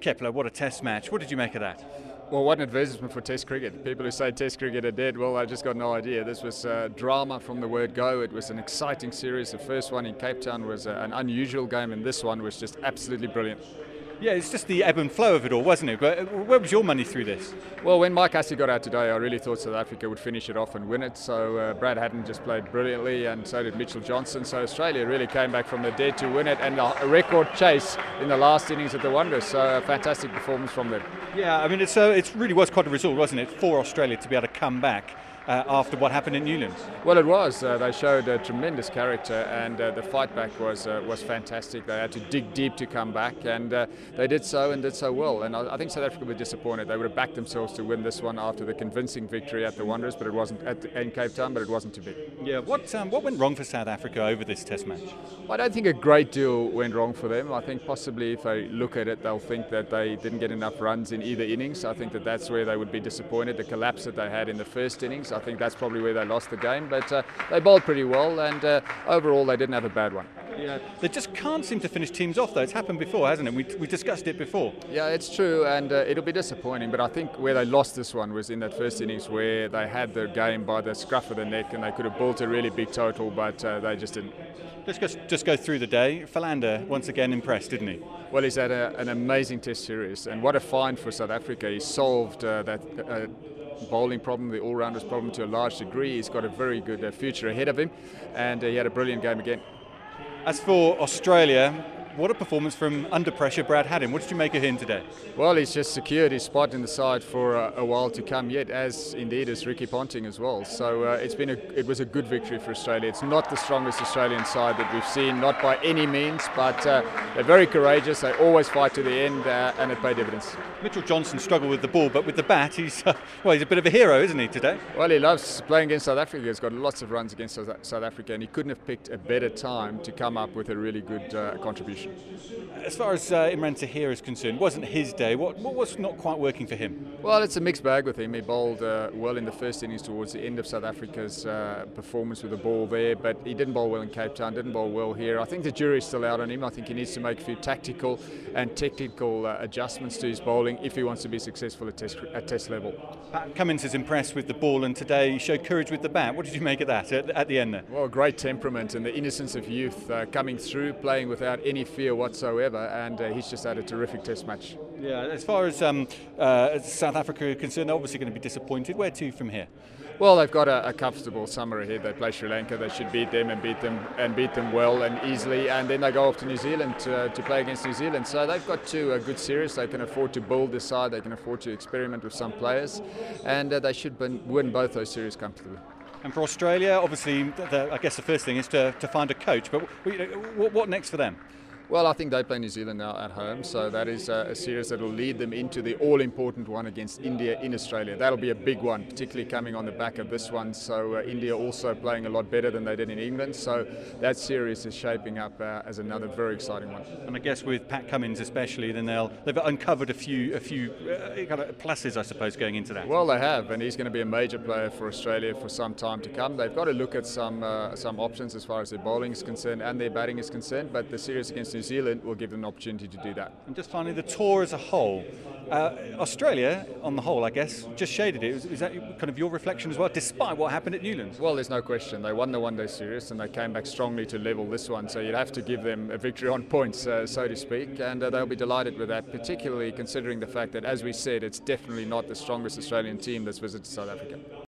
Kepler, what a test match. What did you make of that? Well, what an advertisement for Test cricket. People who say Test cricket are dead, well, I just got no idea. This was drama from the word go. It was an exciting series. The first one in Cape Town was an unusual game, and this one was just absolutely brilliant. Yeah, it's just the ebb and flow of it all, wasn't it? But where was your money through this? Well, when Mike Hussey got out today, I really thought South Africa would finish it off and win it. So Brad Haddon just played brilliantly, and so did Mitchell Johnson. So Australia really came back from the dead to win it, and a record chase in the last innings at the Wanderers. So a fantastic performance from them. Yeah, I mean, it really was quite a result, wasn't it, for Australia to be able to come back after what happened in Newlands? Well, it was. They showed a tremendous character, and the fight back was fantastic. They had to dig deep to come back, and they did so and did so well. And I think South Africa were disappointed. They would have backed themselves to win this one after the convincing victory at the Wanderers, but it wasn't in Cape Town, but it wasn't to be. Yeah. What went wrong for South Africa over this Test match? I don't think a great deal went wrong for them. I think possibly if they look at it, they'll think that they didn't get enough runs in either innings. I think that's where they would be disappointed. The collapse that they had in the first innings, I think that's probably where they lost the game. But they bowled pretty well, and overall they didn't have a bad one. Yeah, they just can't seem to finish teams off though. It's happened before, hasn't it? We discussed it before. Yeah, it's true, and it'll be disappointing. But I think where they lost this one was in that first innings where they had their game by the scruff of the neck, and they could have built a really big total, but they just didn't. Let's just go through the day. Philander once again impressed, didn't he? Well, he's had an amazing Test series, and what a find for South Africa. He solved that bowling problem, the all-rounders problem, to a large degree. He's got a very good future ahead of him, and he had a brilliant game again. As for Australia, what a performance from under pressure Brad Haddon. What did you make of him today? Well, he's just secured his spot in the side for a while to come yet, as indeed is Ricky Ponting as well. So it was a good victory for Australia. It's not the strongest Australian side that we've seen, not by any means, but they're very courageous. They always fight to the end, and it paid dividends. Mitchell Johnson struggled with the ball, but with the bat, he's a bit of a hero, isn't he, today? Well, he loves playing against South Africa. He's got lots of runs against South Africa, and he couldn't have picked a better time to come up with a really good contribution. As far as Imran Tahir is concerned, wasn't his day. What was not quite working for him? Well, it's a mixed bag with him. He bowled well in the first innings towards the end of South Africa's performance with the ball there, but he didn't bowl well in Cape Town, didn't bowl well here. I think the jury's still out on him. I think he needs to make a few tactical and technical adjustments to his bowling if he wants to be successful at test level. Pat Cummins is impressed with the ball, and today he showed courage with the bat. What did you make of that at the end there? Well, great temperament and the innocence of youth coming through, playing without any fear whatsoever, and he's just had a terrific Test match. Yeah, as far as South Africa are concerned, they're obviously going to be disappointed. Where to from here? Well, they've got a comfortable summer ahead. They play Sri Lanka. They should beat them and beat them well and easily. And then they go off to New Zealand to play against New Zealand. So they've got two good series. They can afford to build this side. They can afford to experiment with some players, and they should win both those series comfortably. And for Australia, obviously, I guess the first thing is to find a coach. But what next for them? Well, I think they play New Zealand now at home, so that is a series that will lead them into the all-important one against India in Australia. That'll be a big one, particularly coming on the back of this one. So India also playing a lot better than they did in England, so that series is shaping up as another very exciting one. And I guess with Pat Cummins especially, then they've uncovered a few kind of pluses, I suppose, going into that. Well, they have, and he's going to be a major player for Australia for some time to come. They've got to look at some options as far as their bowling is concerned and their batting is concerned, but the series against New Zealand will give them an opportunity to do that. And just finally, the tour as a whole. Australia, on the whole, I guess, just shaded it. Is that kind of your reflection as well, despite what happened at Newlands? Well, there's no question. They won the one-day series and they came back strongly to level this one. So you'd have to give them a victory on points, so to speak. And they'll be delighted with that, particularly considering the fact that, as we said, it's definitely not the strongest Australian team that's visited South Africa.